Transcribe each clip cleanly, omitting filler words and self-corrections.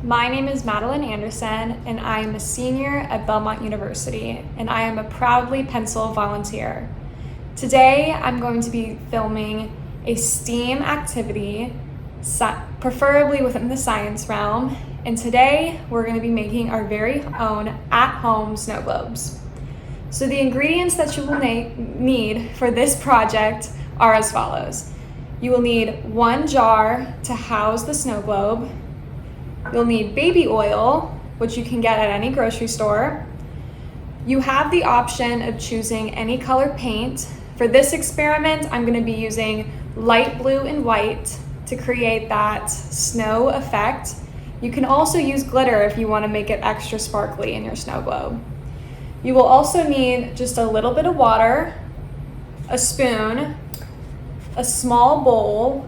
My name is Madelyn Anderson, and I am a senior at Belmont University, and I am a proudly pencil volunteer. Today, I'm going to be filming a STEAM activity, preferably within the science realm, and today we're going to be making our very own at-home snow globes. So the ingredients that you will need for this project are as follows. You will need 1 jar to house the snow globe. You'll need baby oil, which you can get at any grocery store. You have the option of choosing any color paint. For this experiment, I'm going to be using light blue and white to create that snow effect. You can also use glitter if you want to make it extra sparkly in your snow globe. You will also need just a little bit of water, a spoon, a small bowl,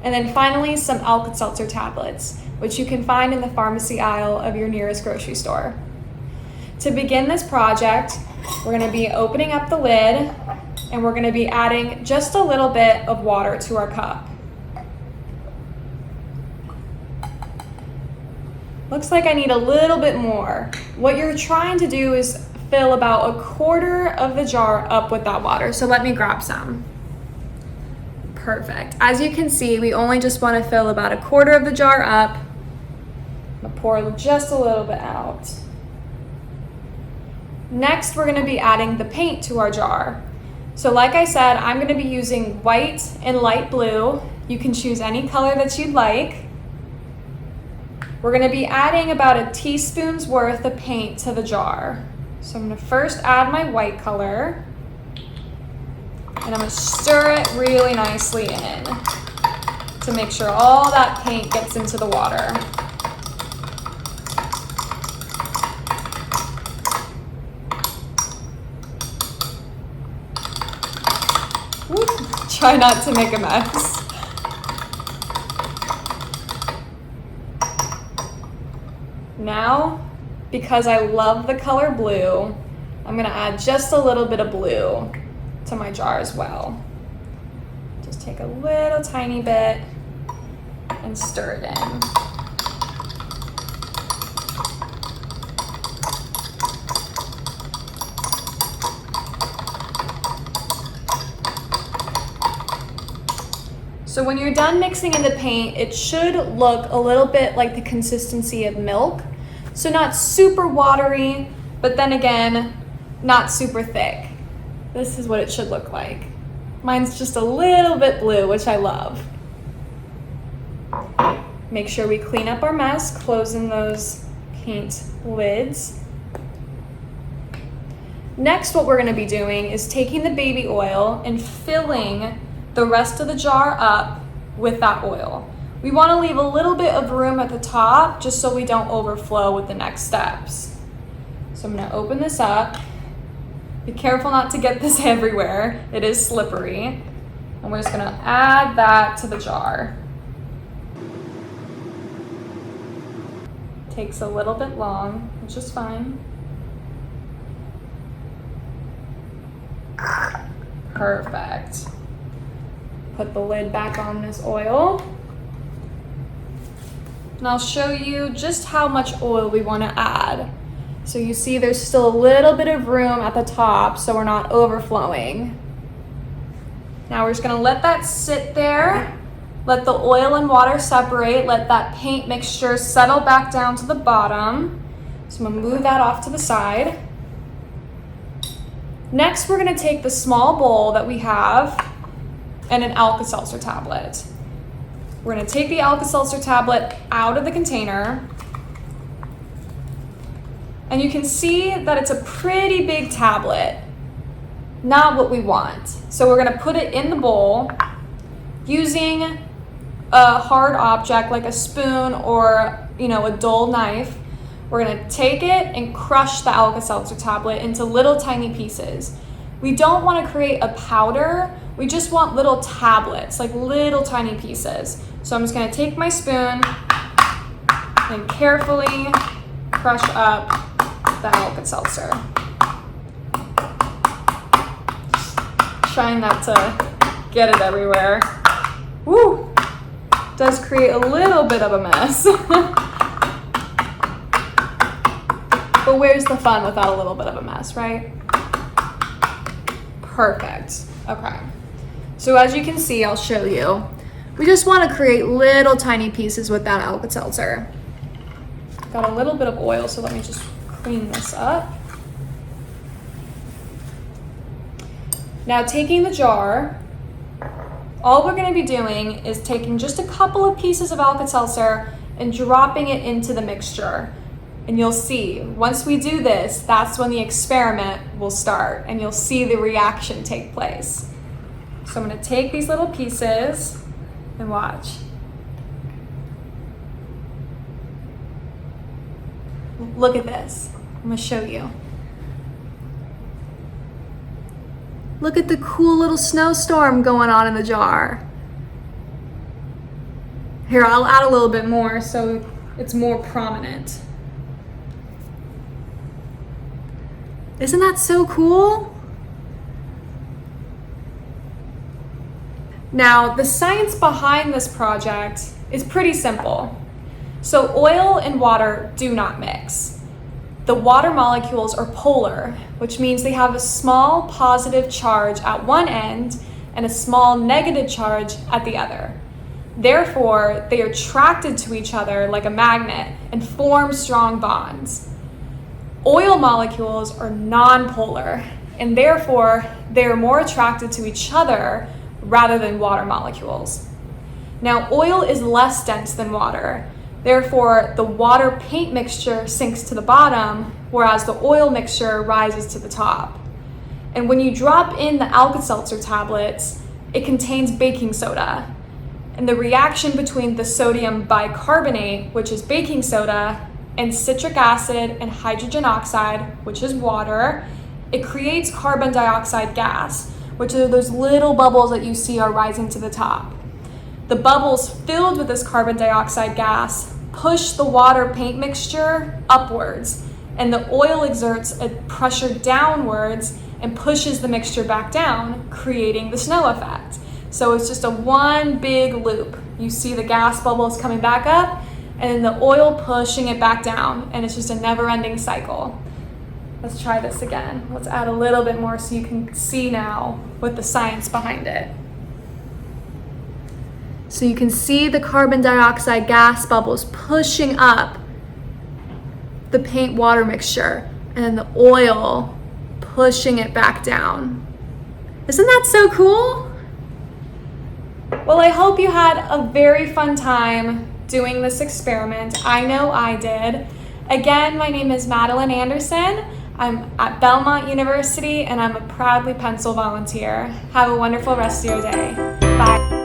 and then finally some Alka-Seltzer tablets, which you can find in the pharmacy aisle of your nearest grocery store. To begin this project, we're going to be opening up the lid and we're going to be adding just a little bit of water to our cup. Looks like I need a little bit more. What you're trying to do is fill about 1/4 of the jar up with that water. So let me grab some. Perfect. As you can see, we only just want to fill about 1/4 of the jar up. I'm gonna pour just a little bit out. Next, we're going to be adding the paint to our jar. So like I said, I'm going to be using white and light blue. You can choose any color that you'd like. We're going to be adding about a teaspoon's worth of paint to the jar. So I'm going to first add my white color, and I'm going to stir it really nicely in to make sure all that paint gets into the water. Try not to make a mess. Now, because I love the color blue, I'm gonna add just a little bit of blue to my jar as well. Just take a little tiny bit and stir it in. So when you're done mixing in the paint, it should look a little bit like the consistency of milk. So not super watery, but then again, not super thick. This is what it should look like. Mine's just a little bit blue, which I love. Make sure we clean up our mess, closing those paint lids. Next, what we're gonna be doing is taking the baby oil and filling the rest of the jar up with that oil. We want to leave a little bit of room at the top just so we don't overflow with the next steps. So I'm going to open this up. Be careful not to get this everywhere. It is slippery. And we're just going to add that to the jar. Takes a little bit long, which is fine. Perfect. Put the lid back on this oil. And I'll show you just how much oil we want to add. So you see there's still a little bit of room at the top so we're not overflowing. Now we're just going to let that sit there. Let the oil and water separate. Let that paint mixture settle back down to the bottom. So I'm going to move that off to the side. Next, we're going to take the small bowl that we have and an Alka-Seltzer tablet. We're going to take the Alka-Seltzer tablet out of the container. And you can see that it's a pretty big tablet. Not what we want. So we're going to put it in the bowl using a hard object like a spoon or, a dull knife. We're going to take it and crush the Alka-Seltzer tablet into little tiny pieces. We don't want to create a powder. We just want little tablets, like little tiny pieces. So I'm just going to take my spoon and carefully crush up the Alka-Seltzer. Trying not to get it everywhere. Woo! Does create a little bit of a mess. But where's the fun without a little bit of a mess, right? Perfect. Okay. So as you can see, I'll show you. We just want to create little tiny pieces with that Alka-Seltzer. Got a little bit of oil, so let me just clean this up. Now taking the jar, all we're going to be doing is taking just a couple of pieces of Alka-Seltzer and dropping it into the mixture. And you'll see, once we do this, that's when the experiment will start and you'll see the reaction take place. So I'm going to take these little pieces and watch. Look at this. I'm going to show you. Look at the cool little snowstorm going on in the jar. Here, I'll add a little bit more so it's more prominent. Isn't that so cool? Now, the science behind this project is pretty simple. So oil and water do not mix. The water molecules are polar, which means they have a small positive charge at one end and a small negative charge at the other. Therefore, they are attracted to each other like a magnet and form strong bonds. Oil molecules are non-polar, and therefore they are more attracted to each other rather than water molecules. Now, oil is less dense than water. Therefore, the water paint mixture sinks to the bottom, whereas the oil mixture rises to the top. And when you drop in the Alka-Seltzer tablets, it contains baking soda. And the reaction between the sodium bicarbonate, which is baking soda, and citric acid and hydrogen oxide, which is water, it creates carbon dioxide gas, which are those little bubbles that you see are rising to the top. The bubbles filled with this carbon dioxide gas push the water paint mixture upwards, and the oil exerts a pressure downwards and pushes the mixture back down, creating the snow effect. So it's just a one big loop. You see the gas bubbles coming back up, and the oil pushing it back down, and it's just a never-ending cycle. Let's try this again. Let's add a little bit more so you can see now with the science behind it. So you can see the carbon dioxide gas bubbles pushing up the paint water mixture, and then the oil pushing it back down. Isn't that so cool? Well, I hope you had a very fun time doing this experiment. I know I did. Again, my name is Madelyn Anderson. I'm at Belmont University and I'm a proudly pencil volunteer. Have a wonderful rest of your day. Bye.